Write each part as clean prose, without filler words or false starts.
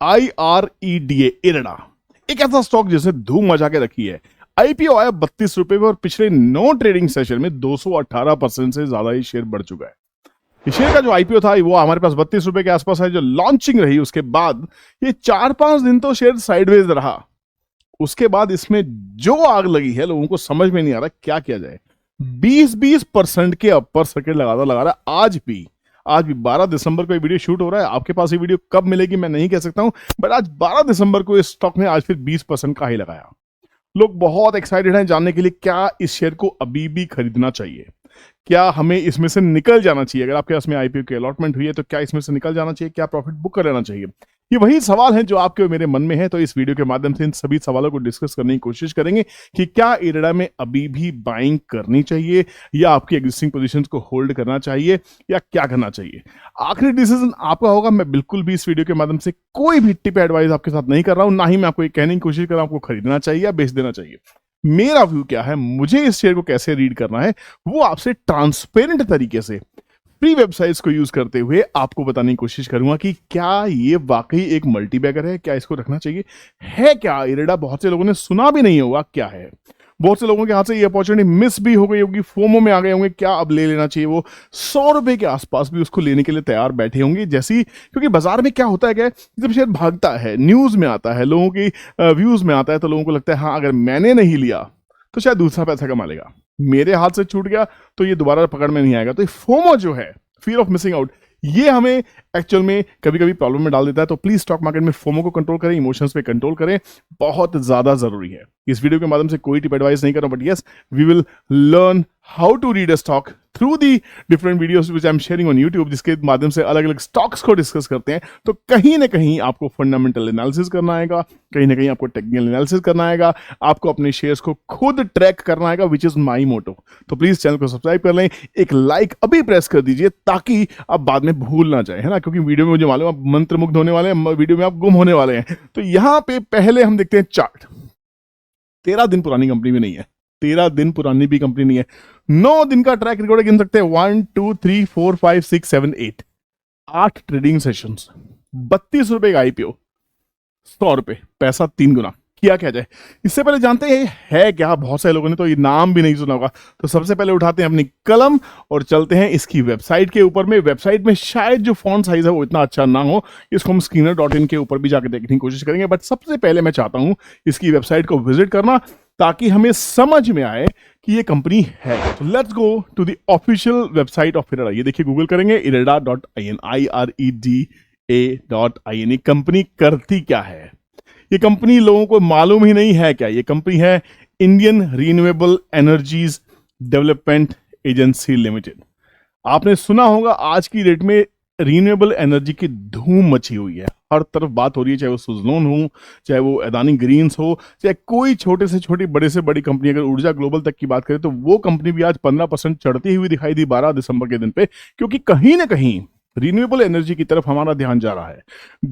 IREDA, IRDA, एक ऐसा stock जिसने धूम मचा के रखी है। आईपीओ आया 32 रुपए पे और पिछले 9 ट्रेडिंग सेशन में 218% से ज्यादा ये शेयर बढ़ चुका है। ये शेयर का जो आईपीओ था वो हमारे पास 32 रुपए के आसपास है। जो लॉन्चिंग रही उसके बाद ये 4-5 दिन तो शेयर साइडवेज रहा। उसके बाद इसमें जो आग लगी है, लोगों को समझ में नहीं आ रहा क्या किया जाए। 20% के अपर सर्किट लगा रहा आज भी 12 दिसंबर को ये वीडियो शूट हो रहा है। आपके पास ये वीडियो कब मिलेगी मैं नहीं कह सकता हूं, बट आज 12 दिसंबर को इस स्टॉक ने आज फिर 20% का ही लगाया। लोग बहुत एक्साइटेड हैं जानने के लिए क्या इस शेयर को अभी भी खरीदना चाहिए, क्या हमें इसमें से निकल जाना चाहिए। अगर आपके पास में आईपीओ की अलॉटमेंट हुई है तो क्या इसमें से निकल जाना चाहिए, क्या प्रॉफिट बुक कर लेना चाहिए। ये वही सवाल है जो आपके और मेरे मन में है। तो इस वीडियो के माध्यम से इन सभी सवालों को डिस्कस करने की कोशिश करेंगे कि क्या इरडा में अभी भी बाइंग करनी चाहिए या आपकी एग्जिस्टिंग पोजीशंस को होल्ड करना चाहिए या क्या करना चाहिए। आखिरी डिसीजन आपका होगा। मैं बिल्कुल भी इस वीडियो के माध्यम से कोई भी टिप एडवाइस आपके साथ नहीं कर रहा हूं, ना ही मैं आपको ये कहने की कोशिश कर रहा हूं आपको खरीदना चाहिए या बेच देना चाहिए। मेरा व्यू क्या है, मुझे इस शेयर को कैसे रीड करना है, वो आपसे ट्रांसपेरेंट तरीके से फ्री वेबसाइट्स को यूज करते हुए आपको बताने की कोशिश करूंगा कि क्या ये वाकई एक मल्टीबैगर है, क्या इसको रखना चाहिए, है क्या इरडा। बहुत से लोगों ने सुना भी नहीं होगा क्या है। बहुत से लोगों के हाथ से ये अपॉर्चुनिटी मिस भी हो गई होगी, फोमो में आ गए होंगे, क्या अब ले लेना चाहिए। वो 100 रुपए के आसपास भी उसको लेने के लिए तैयार बैठे होंगे। जैसी क्योंकि बाजार में क्या होता है, क्या जब शेयर भागता है, न्यूज में आता है, लोगों की व्यूज में आता है, तो लोगों को लगता है हाँ अगर मैंने नहीं लिया तो शायद दूसरा पैसा कमा लेगा, मेरे हाथ से छूट गया तो ये दोबारा पकड़ में नहीं आएगा। तो ये फोमो जो है, फियर ऑफ मिसिंग आउट, ये हमें एक्चुअल में कभी कभी प्रॉब्लम में डाल देता है। तो प्लीज स्टॉक मार्केट में फोमो को कंट्रोल करें, इमोशंस पे कंट्रोल करें, बहुत ज्यादा जरूरी है। इस वीडियो के माध्यम से कोई टिप एडवाइस नहीं कर रहा हूं, but yes we will learn how to read a stock through the different videos which I am sharing on YouTube, जिसके माध्यम से अलग अलग स्टॉक्स को डिस्कस करते हैं। तो कहीं ना कहीं आपको फंडामेंटल एनालिसिस करना आएगा, कहीं ना कहीं आपको टेक्निकल एनालिसिस करना आएगा, आपको अपने शेयर्स को खुद ट्रैक करना आएगा, विच इज माई मोटो। तो प्लीज चैनल को सब्सक्राइब कर लें, एक लाइक अभी प्रेस कर दीजिए ताकि आप बाद में भूल ना जाए, है ना। क्योंकि वीडियो में मुझे मालूम आप मंत्रमुग्ध होने वाले हैं, वीडियो में आप गुम होने वाले हैं। तो यहां पे पहले हम देखते हैं चार्ट। 13 दिन पुरानी कंपनी भी नहीं है, 13 दिन पुरानी भी कंपनी नहीं है, 9 दिन का ट्रैक रिकॉर्ड गिन सकते हैं। 1 2 3 4 5 6 7 8 ट्रेडिंग सेशंस, 32 रुपए का आईपीओ, 100 रुपए, पैसा 3 गुना। किया क्या जाए, इससे पहले जानते हैं है क्या। बहुत सारे लोगों ने तो ये नाम भी नहीं सुना होगा। तो सबसे पहले उठाते हैं अपनी कलम और चलते हैं इसकी वेबसाइट के ऊपर में। वेबसाइट में शायद जो फॉन्ट साइज है वो इतना अच्छा ना हो, इसको हम स्क्रीनर.इन के ऊपर भी जाकर देखने की कोशिश करेंगे। बट सबसे पहले मैं चाहता हूं इसकी वेबसाइट को विजिट करना ताकि हमें समझ में आए कि ये कंपनी है। तो let's go to the official website of IREDA. ये देखिए, गूगल करेंगे ireda.in, IREDA.in। ये कंपनी करती क्या है, ये कंपनी लोगों को मालूम ही नहीं है क्या। ये कंपनी है Indian renewable energies development agency limited. आपने सुना होगा आज की डेट में रिन्यूएबल एनर्जी की धूम मची हुई है, हर तरफ बात हो रही है, चाहे वो सुजलोन हो, चाहे वो अदानी ग्रीन्स हो, चाहे कोई छोटे से छोटी बड़े से बड़ी कंपनी। अगर ऊर्जा ग्लोबल तक की बात करें तो वो कंपनी भी आज 15% चढ़ती हुई दिखाई दी 12 दिसंबर के दिन पे, क्योंकि कहीं ना कहीं रिन्यूएबल एनर्जी की तरफ हमारा ध्यान जा रहा है।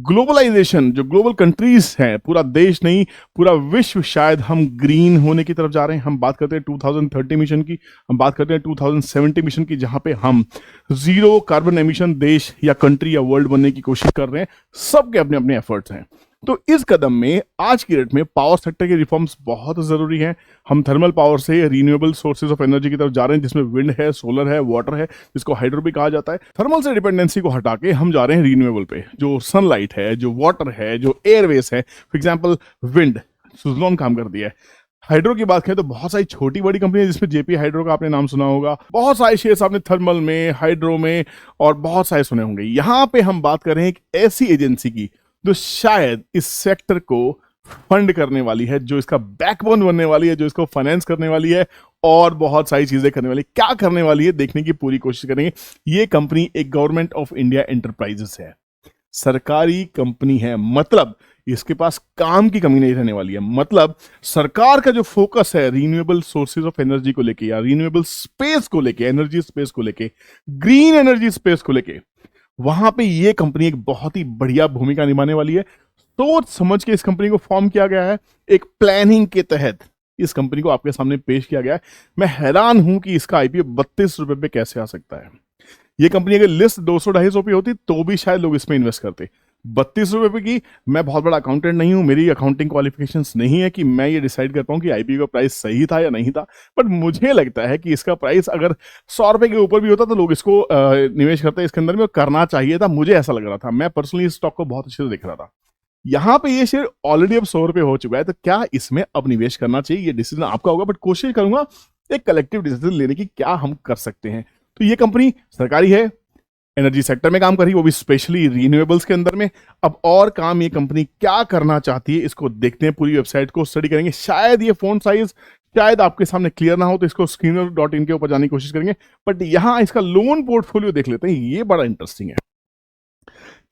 ग्लोबलाइजेशन, जो ग्लोबल कंट्रीज हैं, पूरा देश नहीं पूरा विश्व, शायद हम ग्रीन होने की तरफ जा रहे हैं। हम बात करते हैं 2030 मिशन की, हम बात करते हैं 2070 मिशन की, जहां पे हम जीरो कार्बन एमिशन देश या कंट्री या वर्ल्ड बनने की कोशिश कर रहे हैं। सबके अपने अपने एफर्ट्स हैं। तो इस कदम में आज की डेट में पावर सेक्टर के रिफॉर्म्स बहुत जरूरी हैं। हम थर्मल पावर से रिन्यूएबल सोर्सेज ऑफ एनर्जी की तरफ जा रहे हैं, जिसमें विंड है, सोलर है, वाटर है, जिसको हाइड्रो भी कहा जाता है। थर्मल से डिपेंडेंसी को हटा के हम जा रहे हैं रिन्यूएबल पे, जो सनलाइट है, जो वाटर है, जो एयरवेस है। फॉर एग्जाम्पल विंड, सुजलॉन काम कर दिया है। हाइड्रो की बात करें तो बहुत सारी छोटी बड़ी कंपनी है, जिसमें जेपी हाइड्रो का आपने नाम सुना होगा। बहुत सारे शेयर्स आपने थर्मल में, हाइड्रो में और बहुत सारे सुने होंगे। यहां पे हम बात कर रहे हैं एक ऐसी एजेंसी की जो शायद इस सेक्टर को फंड करने वाली है, जो इसका बैकबोन बनने वाली है, जो इसको फाइनेंस करने वाली है और बहुत सारी चीजें करने वाली है। क्या करने वाली है देखने की पूरी कोशिश करेंगे। ये कंपनी एक गवर्नमेंट ऑफ इंडिया एंटरप्राइजेस है, सरकारी कंपनी है। मतलब इसके पास काम की कमी नहीं रहने वाली है। मतलब सरकार का जो फोकस है रिन्यूएबल सोर्सेज ऑफ एनर्जी को लेके या रिन्यूएबल स्पेस को लेके, एनर्जी स्पेस को लेके, ग्रीन एनर्जी स्पेस को लेके, वहां पे ये कंपनी एक बहुत ही बढ़िया भूमिका निभाने वाली है। सोच समझ के इस कंपनी को फॉर्म किया गया है, एक प्लानिंग के तहत इस कंपनी को आपके सामने पेश किया गया है। मैं हैरान हूं कि इसका आईपीओ 32 रुपए पे कैसे आ सकता है। ये कंपनी अगर लिस्ट 200-250 पे होती तो भी शायद लोग इसमें इन्वेस्ट करते। ₹32 की। मैं बहुत बड़ा अकाउंटेंट नहीं हूं, मेरी अकाउंटिंग क्वालिफिकेशंस नहीं है कि मैं ये डिसाइड कर पाऊं कि आईपीओ का प्राइस सही था या नहीं था, बट मुझे लगता है कि इसका प्राइस अगर ₹100 के ऊपर भी होता तो लोग इसको निवेश करते इसके अंदर में, करना चाहिए था, मुझे ऐसा लग रहा था। मैं पर्सनली इस स्टॉक को बहुत अच्छे से देख रहा था। यहाँ पे ये शेयर ऑलरेडी अब ₹100 हो चुका है, तो क्या इसमें अब निवेश करना चाहिए, ये डिसीजन आपका होगा, बट कोशिश करूंगा एक कलेक्टिव डिसीजन लेने की क्या हम कर सकते हैं। तो ये कंपनी सरकारी है, एनर्जी सेक्टर में काम कर रही है, वो भी स्पेशली रिन्यूएबल्स के अंदर में। अब और काम ये कंपनी क्या करना चाहती है इसको देखते हैं, पूरी वेबसाइट को स्टडी करेंगे। शायद ये फोन साइज शायद आपके सामने क्लियर ना हो तो इसको screener.in के ऊपर जाने की कोशिश करेंगे, बट यहां इसका लोन पोर्टफोलियो देख लेते हैं, ये बड़ा इंटरेस्टिंग है।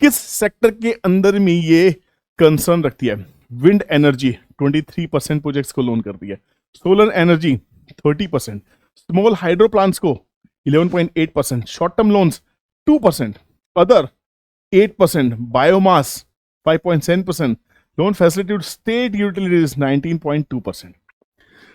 किस सेक्टर के अंदर में ये कंसर्न रखती है? विंड एनर्जी 23% प्रोजेक्ट्स को लोन करती है, solar energy 30%, small hydro plants को 11.8%, short term loans 2%, other 8%, biomass 5.7%, loan facility state utilities 19.2%।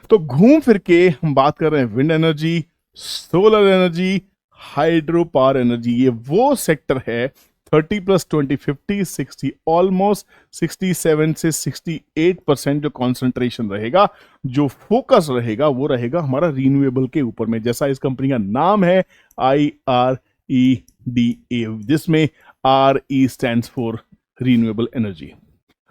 तो घूम फिर के हम बात कर रहे हैं wind energy, solar energy, hydro power energy. ये वो सेक्टर है 30 प्लस 20 50 60, ऑलमोस्ट 67 से 68% जो कॉन्सेंट्रेशन रहेगा, जो फोकस रहेगा वो रहेगा हमारा रिन्यूएबल के ऊपर में, जैसा इस कंपनी का नाम है IREDA, जिसमें RE stands for renewable energy.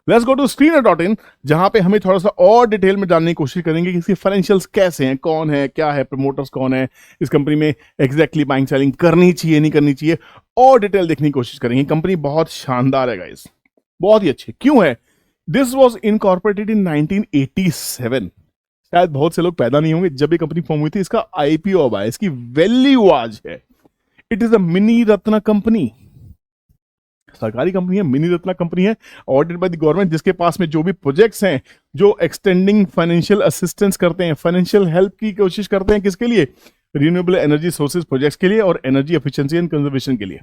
Let's go to screener.in, जहां पे हमें थोड़ा सा और डिटेल में जानने की कोशिश करेंगे कि इसके फाइनेंशियल्स कैसे हैं, कौन है, क्या है, प्रमोटर्स कौन है, इस कंपनी में एग्जैक्टली बाइंग सेलिंग करनी चाहिए नहीं करनी चाहिए, और डिटेल देखने की कोशिश करेंगे। कंपनी बहुत शानदार है गाइस, बहुत ही अच्छी। क्यों है? This was incorporated in 1987। शायद बहुत से लोग पैदा नहीं होंगे जब ये कंपनी फॉर्म हुई थी। इसका आईपीओ अब आया, इसकी वैल्यू आज है, it is a mini Ratna company, सरकारी कंपनी है, मिनी रत्ना कंपनी है, ऑडिटेड बाय द गवर्नमेंट, जिसके पास में जो भी प्रोजेक्ट्स हैं जो एक्सटेंडिंग फाइनेंशियल असिस्टेंस करते हैं, फाइनेंशियल हेल्प की कोशिश करते हैं, किसके लिए? रिन्यूएबल एनर्जी सोर्सेज प्रोजेक्ट्स के लिए और एनर्जी एफिशिएंसी एंड कंजर्वेशन के लिए।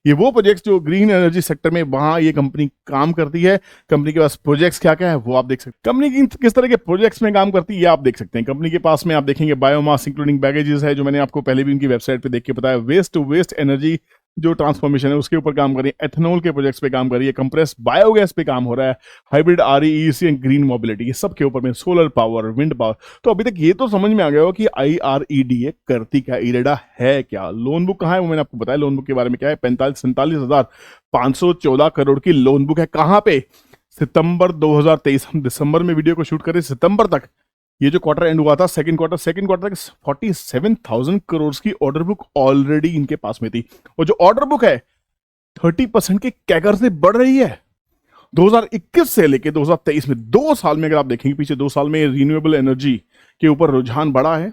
ये वो प्रोजेक्ट्स जो ग्रीन एनर्जी सेक्टर में, वहां ये कंपनी काम करती है। कंपनी के पास प्रोजेक्ट्स क्या क्या है वो आप देख सकते हैं, कंपनी किस तरह के प्रोजेक्ट्स में काम करती है ये आप देख सकते हैं। कंपनी के पास में आप देखेंगे बायोमास इंक्लूडिंग बैगेजेस है, जो मैंने आपको पहले भी उनकी वेबसाइट पे देख के बताया। वेस्ट टू वेस्ट एनर्जी जो ट्रांसफॉर्मेशन है उसके ऊपर काम कर रही है, एथेनॉल के प्रोजेक्ट्स पे काम कर रही है, कंप्रेस बायोगैस पे काम हो रहा है, hybrid REEC and green mobility, ये सब के ऊपर में, सोलर पावर, विंड पावर। तो अभी तक ये तो समझ में आ गया हो कि IREDA करती क्या, इरेडा है क्या। लोन बुक कहाँ है वो मैंने आपको बताया, लोन बुक के बारे में क्या है, 47,514 करोड़ की लोन बुक है। कहाँ पे? सितंबर 2023, हम दिसंबर में वीडियो को शूट करें, सितंबर तक ये जो क्वार्टर एंड हुआ था, सेकंड क्वार्टर तक 47,000 करोड़ की ऑर्डर बुक ऑलरेडी इनके पास में थी। और जो ऑर्डर बुक है 30% के कैगर से बढ़ रही है 2021 से लेके 2023 में। 2 साल में अगर आप देखेंगे पीछे, 2 साल में रिन्यूएबल एनर्जी के ऊपर रुझान बढ़ा है,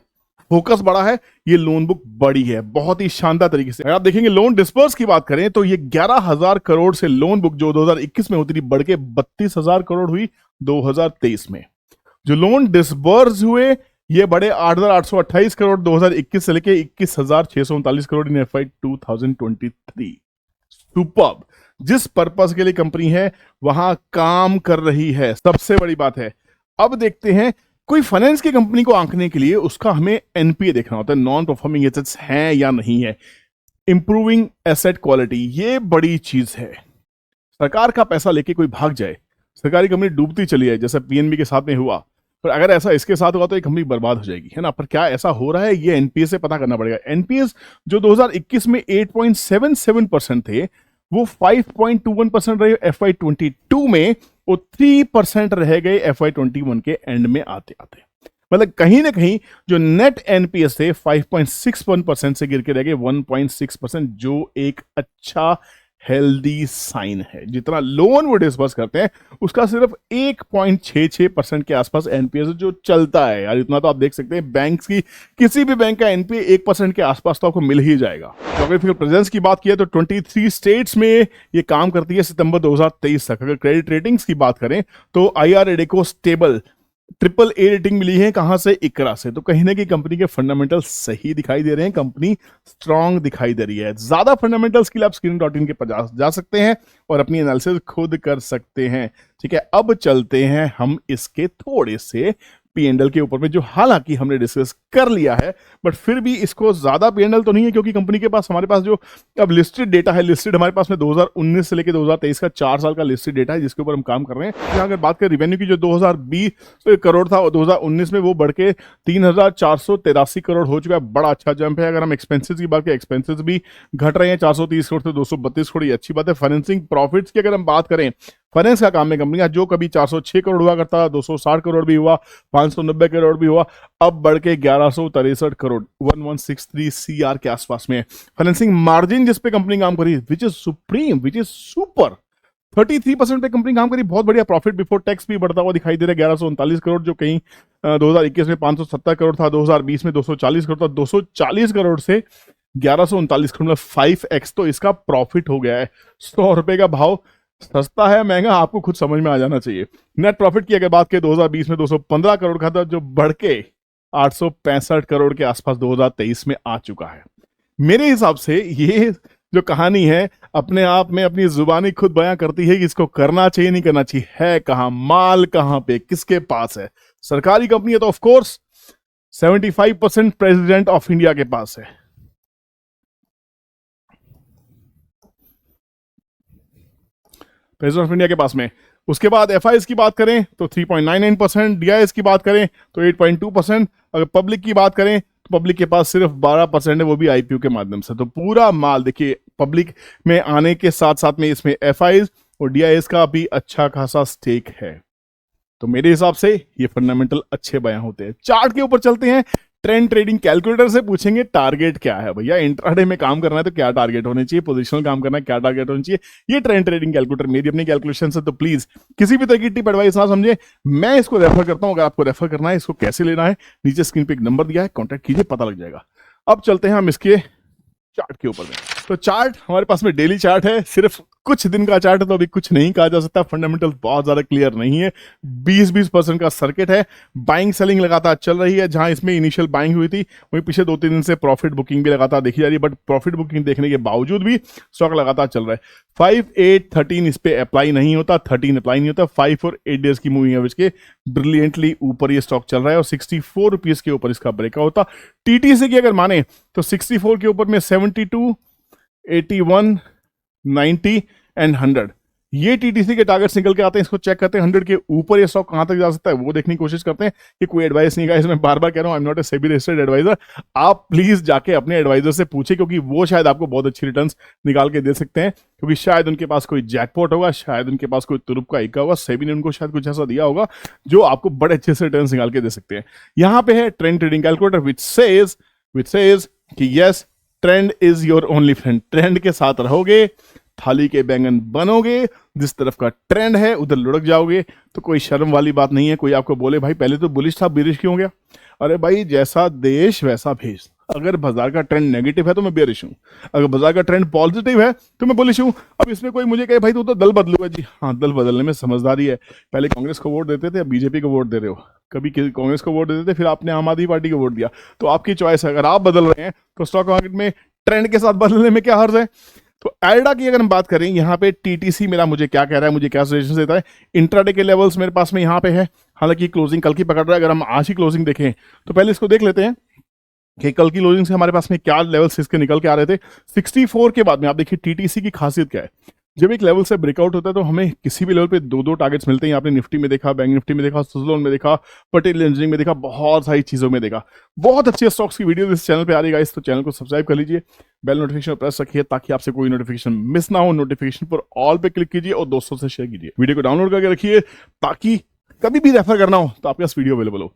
फोकस बढ़ा है, ये लोन बुक बड़ी है बहुत ही शानदार तरीके से। अगर आप देखेंगे लोन डिस्पर्स की बात करें तो ये 11,000 करोड़ से लोन बुक जो 2021 में होती थी बढ़ के 32,000 करोड़ हुई 2023 में। जो लोन डिसबर्स हुए ये बड़े 8,828 करोड़ 2021 से लेके 21,639 करोड़ इन FY 2023। सुपर्ब, जिस पर्पस के लिए कंपनी है वहां काम कर रही है, सबसे बड़ी बात है। अब देखते हैं, कोई फाइनेंस की कंपनी को आंकने के लिए उसका हमें एनपीए देखना होता है, नॉन परफॉर्मिंग एसेट्स हैं या नहीं है, इंप्रूविंग एसेट क्वालिटी, ये बड़ी चीज है। सरकार का पैसा लेके कोई भाग जाए, सरकारी कंपनी डूबती चली है, जैसा PNB के साथ में हुआ, पर अगर ऐसा इसके साथ हुआ तो ये कंपनी बर्बाद हो जाएगी, है ना। पर क्या ऐसा हो रहा है, ये एनपीएस से पता करना पड़ेगा। एनपीएस जो 2021 में 8.77% थे, वो 5.21% रहे FY 22 में, वो 3% रह गए FY 21 के एंड में आते आते। मतलब कहीं ना कहीं जो नेट एनपीएस थे 5.61% से गिर के रह गए 1.6%, जो एक अच्छा हेल्दी साइन है। जितना लोन वो डिस्बर्स करते हैं उसका सिर्फ 1.66% के आसपास एनपीएस जो चलता है यार, इतना तो आप देख सकते हैं। बैंक की, किसी भी बैंक का एनपीए 1% के आसपास तो आपको मिल ही जाएगा। जोग्राफिकल प्रेजेंस की बात की तो 23 स्टेट्स में ये काम करती है सितंबर 2023 तक। अगर क्रेडिट रेटिंग्स की बात करें तो IREDA को स्टेबल AAA रेटिंग मिली है, कहां से? इकरा से। तो कहीं ना कहीं कंपनी के फंडामेंटल सही दिखाई दे रहे हैं, कंपनी स्ट्रांग दिखाई दे रही है। ज्यादा फंडामेंटल्स के लिए आप screener.in के पास जा सकते हैं और अपनी एनालिसिस खुद कर सकते हैं। ठीक है, अब चलते हैं हम इसके थोड़े से P&L के ऊपर में, जो हालांकि हमने डिस्कस कर लिया है, बट फिर भी इसको ज्यादा P&L तो नहीं है, क्योंकि कंपनी के पास, हमारे पास जो अब लिस्टेड डेटा है, लिस्टेड हमारे पास में 2019 से लेकर 2023 का 4 साल का लिस्टेड डेटा है जिसके ऊपर हम काम कर रहे हैं। अगर बात करें रिवेन्यू की, जो 2020 करोड़ था 2019 में, वो बढ़ के 3,483 करोड़ हो चुका है। बड़ा अच्छा जंप है। अगर हम एक्सपेंसेस की बात करें, एक्सपेंसेस भी घट रहे हैं, 430 करोड़ से 232 करोड़, अच्छी बात है। फाइनेंसिंग प्रॉफिट्स की अगर हम बात करें, फाइनेंस का काम है कंपनी का, जो कभी 406 करोड़ हुआ करता, 260 करोड़ भी हुआ, 590 करोड़ भी हुआ, अब बढ़ के 1163 करोड़ 1163 CR के आसपास में है। फाइनेंसिंग मार्जिन जिस पे कंपनी काम करी, which is supreme, which is super, 33% पे कंपनी काम करी, बहुत बढ़िया। प्रॉफिट बिफोर टैक्स भी बढ़ता हुआ दिखाई दे रहा है, 1139 करोड़, जो कहीं 2021 में 570 करोड़ था, 2020 में 240 करोड़ था, 240 करोड़ से 1139 करोड़ में 5x तो इसका प्रॉफिट हो गया है। 100 रुपए का भाव सस्ता है महंगा, आपको खुद समझ में आ जाना चाहिए। नेट प्रॉफिट की अगर बात करें, 2020 में 215 करोड़ का था, जो बढ़ के 865 करोड़ के आसपास 2023 में आ चुका है। मेरे हिसाब से ये जो कहानी है, अपने आप में अपनी जुबानी खुद बयां करती है कि इसको करना चाहिए नहीं करना चाहिए। है कहां, माल कहां पे, किसके पास है? सरकारी कंपनी है तो of course 75% president of India के पास है। प्रेसिडेंट ऑफ इंडिया के पास में। उसके बाद एफआईएस की बात करें तो 3.99%, डीआईएस की बात करें तो 8.2%, अगर पब्लिक की बात करें तो पब्लिक के पास सिर्फ 12% है, वो भी आईपीओ के माध्यम से। तो पूरा माल देखिए, पब्लिक में आने के साथ साथ में इसमें एफआईएस और डीआईएस का भी अच्छा खासा स्टेक है। तो मेरे हिसाब से ये फंडामेंटल अच्छे बयान होते हैं। चार्ट के ऊपर चलते हैं। ट्रेंड ट्रेडिंग कैलकुलेटर से पूछेंगे टारगेट क्या है भैया, इंट्राडे में काम करना है तो क्या टारगेट होने चाहिए, पोजिशनल काम करना है क्या टारगेट होना चाहिए। ये ट्रेंड ट्रेडिंग कैलकुलेटर मेरी अपनी कैलकुलेशन है, तो प्लीज किसी भी तरह की टिप एडवाइस ना समझे, मैं इसको रेफर करता हूं। अगर आपको रेफर करना है, इसको कैसे लेना है, नीचे स्क्रीन पे एक नंबर दिया है, कॉन्टैक्ट कीजिए, पता लग जाएगा। अब चलते हैं हम इसके चार्ट के ऊपर में। तो चार्ट हमारे पास में डेली चार्ट है, सिर्फ कुछ दिन का चार्ट है, तो अभी कुछ नहीं कहा जा सकता। फंडामेंटल बहुत ज्यादा क्लियर नहीं है। 20% का सर्किट है, बाइंग सेलिंग लगातार चल रही है। जहां इसमें इनिशियल बाइंग हुई थी, वहीं पिछले 2-3 दिन से प्रॉफिट बुकिंग भी लगातार देखी जा रही है, बट प्रॉफिट बुकिंग देखने के बावजूद भी स्टॉक लगातार चल रहा है। 5, 8, 13 इस पे अप्लाई नहीं होता, 13 अप्लाई नहीं होता। 5 और 8 डेज की मूविंग एवरेज के ब्रिलियंटली ऊपर ये स्टॉक चल रहा है और 64 रुपीज के ऊपर इसका ब्रेकआउट था। टीटीसी की अगर माने तो 64 के ऊपर में 72, 81, 90 एंड 100 ये टीटीसी के टारगेट्स निकल के आते हैं। इसको चेक करते हैं 100 के ऊपर ये स्टॉक कहां तक जा सकता है, वो देखने की कोशिश करते हैं। कि कोई एडवाइस नहीं, गाइस मैं बार बार कह रहा हूं, I am not a SEBI registered advisor. आप प्लीज जाके अपने एडवाइजर से पूछे, क्योंकि वो शायद आपको बहुत अच्छी रिटर्न्स निकाल के दे सकते हैं, क्योंकि शायद उनके पास कोई जैकपॉट होगा, शायद उनके पास कोई तुरुप का इक्का होगा, सेबी ने उनको शायद कुछ ऐसा दिया होगा जो आपको बड़े अच्छे से रिटर्न्स निकाल के दे सकते हैं। यहां पे है trend trading calculator which says कि yes, trend is your only friend. Trend के साथ रहोगे, थाली के बैंगन बनोगे, जिस तरफ का ट्रेंड है उधर लुढ़क जाओगे। तो कोई शर्म वाली बात नहीं है। कोई आपको बोले भाई पहले तो बुलिश था, बेरिश क्यों हो गया? अरे भाई, जैसा देश वैसा भेष। अगर बाजार का ट्रेंड नेगेटिव है तो मैं बेरिश हूं, अगर बाजार का ट्रेंड पॉजिटिव है तो मैं बुलिश हूं। अब इसमें कोई मुझे कहे भाई तू तो दल बदलूगा, जी हाँ, दल बदलने में समझदारी है। पहले कांग्रेस को वोट देते थे, अब बीजेपी को वोट दे रहे हो। कभी कांग्रेस को वोट देते थे, फिर आपने आम आदमी पार्टी को वोट दिया। तो आपकी चॉइस है। अगर आप बदल रहे हैं तो स्टॉक मार्केट में ट्रेंड के साथ बदलने में क्या हर्ज है? तो एल्डा की अगर हम बात करें, यहाँ पे टीटीसी मेरा मुझे क्या कह रहा है, मुझे क्या सजेशन देता है। इंट्राडे के लेवल्स मेरे पास में यहाँ पे है, हालांकि क्लोजिंग कल की पकड़ रहा है। अगर हम आज ही क्लोजिंग देखें तो पहले इसको देख लेते हैं कि कल की क्लोजिंग से हमारे पास में क्या लेवल्स इसके निकल के आ रहे थे। 64 के बाद में आप देखिए टीटीसी की खासियत क्या है। जब एक लेवल से ब्रेकआउट होता है तो हमें किसी भी लेवल पे 2-2 टारगेट्स मिलते हैं। आपने निफ्टी में देखा, बैंक निफ्टी में देखा, सुज़लोन में देखा, पटेल इंजीनियरिंग में देखा, बहुत सारी चीजों में देखा। बहुत अच्छे स्टॉक्स की वीडियो इस चैनल पे आ रही है, तो चैनल को सब्सक्राइब कर लीजिए, बेल नोटिफिकेशन प्रेस रखिए ताकि आपसे कोई नोटिफिकेशन मिस ना हो। नोटिफिकेशन पर ऑल पे क्लिक कीजिए और दोस्तों से शेयर कीजिए। वीडियो को डाउनलोड करके रखिए ताकि कभी भी रेफर करना हो तो आपके पास वीडियो अवेलेबल हो।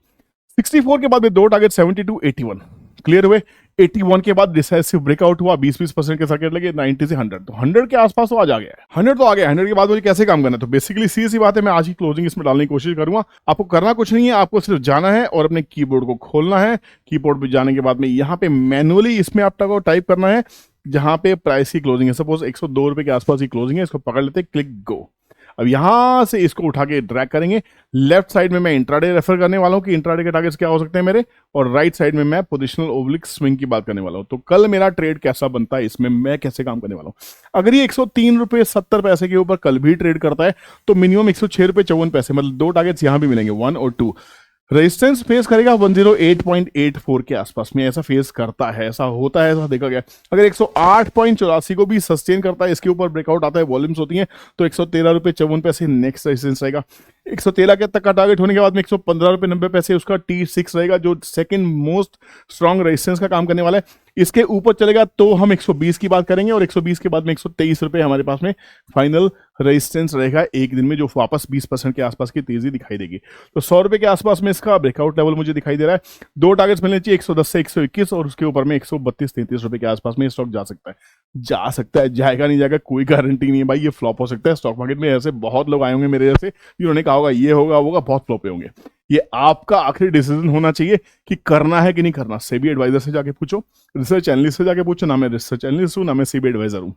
64 के बाद में 2 टारगेट 72, 81 क्लियर हुए। 81 के बाद डिसाइसिव ब्रेकआउट हुआ, 20% के सर्किट लगे, 90 से 100, तो 100 के आसपास तो आज आ गया है। 100 तो आ गया। 100 के बाद मुझे कैसे काम करना है, तो बेसिकली सीधी सी बात है, मैं आज ही क्लोजिंग इसमें डालने की कोशिश करूंगा। आपको करना कुछ नहीं है, आपको सिर्फ जाना है और अपने कीबोर्ड को खोलना है। कीबोर्ड पे जाने के बाद में यहाँ पे मैनुअली इसमें आपको टाइप करना है जहां पे प्राइस की क्लोजिंग है। सपोज 102 रुपए के आसपास की क्लोजिंग है, इसको पकड़ लेते, क्लिक गो। अब यहां से इसको उठा के ड्रैग करेंगे। लेफ्ट साइड में मैं इंट्राडे रेफर करने वाला हूं कि इंट्राडे के टारगेट्स क्या हो सकते हैं मेरे, और राइट साइड में मैं पोजिशनल ओब्लिक स्विंग की बात करने वाला हूं। तो कल मेरा ट्रेड कैसा बनता है, इसमें मैं कैसे काम करने वाला हूं। अगर ये 103 रुपए 70 पैसे के ऊपर कल भी ट्रेड करता है तो मिनिमम 106 रुपए 54 पैसे, मतलब 2 टारगेट्स यहां भी मिलेंगे, 1 और 2। रेजिस्टेंस फेस करेगा 108.84 के आसपास में, ऐसा फेस करता है, ऐसा होता है, ऐसा देखा गया। अगर 108.84 को भी सस्टेन करता है, इसके ऊपर ब्रेकआउट आता है, वॉल्यूम्स होती हैं, तो 113 रुपये 54 पैसे नेक्स्ट रेजिस्टेंस रहेगा। 113 के तक का टारगेट होने के बाद में 115 रुपये 90 पैसे उसका T6 रहेगा, जो सेकंड मोस्ट स्ट्रॉन्ग रेजिस्टेंस का काम करने वाला है। इसके ऊपर चलेगा तो हम 120 की बात करेंगे, और 120 के बाद में 123 रुपये हमारे पास में फाइनल रेजिस्टेंस रहेगा एक दिन में, जो वापस 20% के आसपास की तेजी दिखाई देगी। तो 100 रुपये के आसपास में इसका ब्रेकआउट लेवल मुझे दिखाई दे रहा है। दो टारगेट्स मिलने चाहिए, 110 से 121, और उसके ऊपर में 132-33 रुपये के आसपास में स्टॉक जा सकता है। जाएगा नहीं जाएगा कोई गारंटी नहीं है भाई, ये फ्लॉप हो सकता है। स्टॉक मार्केट में ऐसे बहुत लोग आए होंगे मेरे जैसे, जिन्होंने कहा होगा ये होगा वो होगा, बहुत फ्लॉप होंगे। ये आपका आखिरी डिसीजन होना चाहिए कि करना है कि नहीं करना। सेबी एडवाइजर से जाके पूछो, रिसर्च एनालिस्ट से जाके पूछो। ना मैं रिसर्च एनालिस्ट हूँ, ना मैं सेबी एडवाइजर हूँ।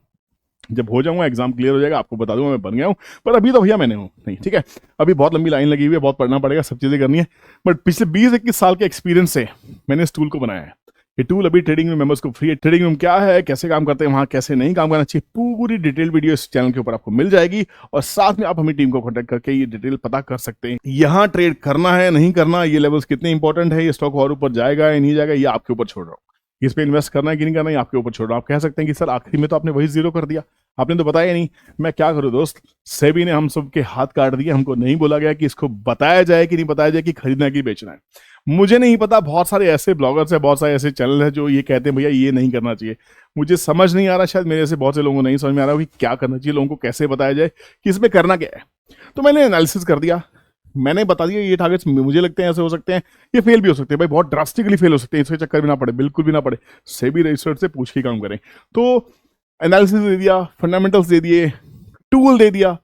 जब हो जाऊंगा, एग्जाम क्लियर हो जाएगा, आपको बता दूंगा मैं बन गया हूँ, पर अभी तो भैया मैंने हूँ नहीं, ठीक है। अभी बहुत लंबी लाइन लगी हुई है, बहुत पढ़ना पड़ेगा, सब चीजें करनी है। बट पिछले 20-21 साल के एक्सपीरियंस से मैंने इस टूल को बनाया है। ये टूल अभी ट्रेडिंग रूम मेंबर्स को फ्री है। ट्रेडिंग रूम क्या है, कैसे काम करते हैं वहां, कैसे नहीं काम करना चाहिए, पूरी डिटेल वीडियो इस चैनल के ऊपर आपको मिल जाएगी, और साथ में आप हमें टीम को कांटेक्ट करके ये डिटेल पता कर सकते हैं। यहाँ ट्रेड करना है नहीं करना, ये लेवल्स कितने इंपॉर्टेंट है, ये स्टॉक और ऊपर जाएगा या नहीं जाएगा, ये आपके ऊपर छोड़ रहा हूँ। इस पे इन्वेस्ट करना है कि नहीं करना, ये आपके ऊपर छोड़ रहा हूँ। आप कह सकते हैं कि सर आखिरी में तो आपने वही जीरो कर दिया, आपने तो बताया नहीं। मैं क्या करूं दोस्त, सेबी ने हम सबके हाथ काट दिए। हमको नहीं बोला गया कि इसको बताया जाए कि नहीं बताया जाए कि खरीदना है कि बेचना है। मुझे नहीं पता, बहुत सारे ऐसे ब्लॉगर्स हैं, बहुत सारे ऐसे चैनल हैं जो ये कहते हैं भैया ये नहीं करना चाहिए। मुझे समझ नहीं आ रहा, शायद मेरे से बहुत से लोगों को नहीं समझ में आ रहा कि क्या करना चाहिए, लोगों को कैसे बताया जाए कि इसमें करना क्या है। तो मैंने एनालिसिस कर दिया, मैंने बता दिया ये टारगेट्स मुझे लगते हैं ऐसे हो सकते हैं, ये फेल भी हो सकते हैं भाई, बहुत ड्रास्टिकली फेल हो सकते हैं। इसके चक्कर भी ना पड़े, बिल्कुल भी ना पड़े, सेबी रजिस्टर्ड से पूछ के काम करें। तो एनालिसिस दे दिया, फंडामेंटल्स दे दिए, टूल दे दिया,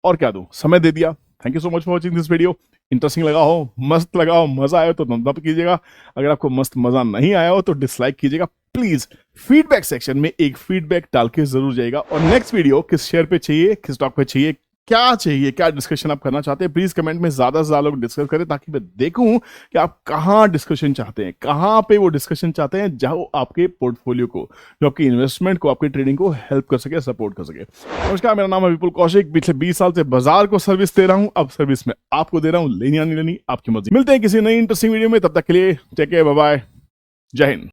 और क्या दूं, समय दे दिया। Thank you so much for watching this video. Interesting लगा हो, मस्त लगा हो, मजा आया हो तो थम्स अप कीजिएगा। अगर आपको मस्त मजा नहीं आया हो तो डिसलाइक कीजिएगा प्लीज। फीडबैक सेक्शन में एक फीडबैक डाल के जरूर जाइएगा। और नेक्स्ट वीडियो किस शेयर पे चाहिए, किस स्टॉक पे चाहिए, क्या चाहिए, क्या डिस्कशन आप करना चाहते हैं, प्लीज कमेंट में ज्यादा से ज्यादा लोग डिस्कस करें, ताकि मैं देखूं कि आप कहां डिस्कशन चाहते हैं, कहां पे वो डिस्कशन चाहते हैं जहां आपके पोर्टफोलियो को, जो आपकी इन्वेस्टमेंट को, आपकी ट्रेडिंग को हेल्प कर सके, सपोर्ट कर सके। नमस्कार, मेरा नाम है विपुल कौशिक। पिछले 20 साल से बाजार को सर्विस दे रहा हूं, अब सर्विस में आपको दे रहा हूं। लेनी या नहीं लेनी आपकी मर्जी। मिलते हैं किसी नई इंटरेस्टिंग वीडियो में, तब तक के लिए टेक केयर, बाय बाय, जय हिंद।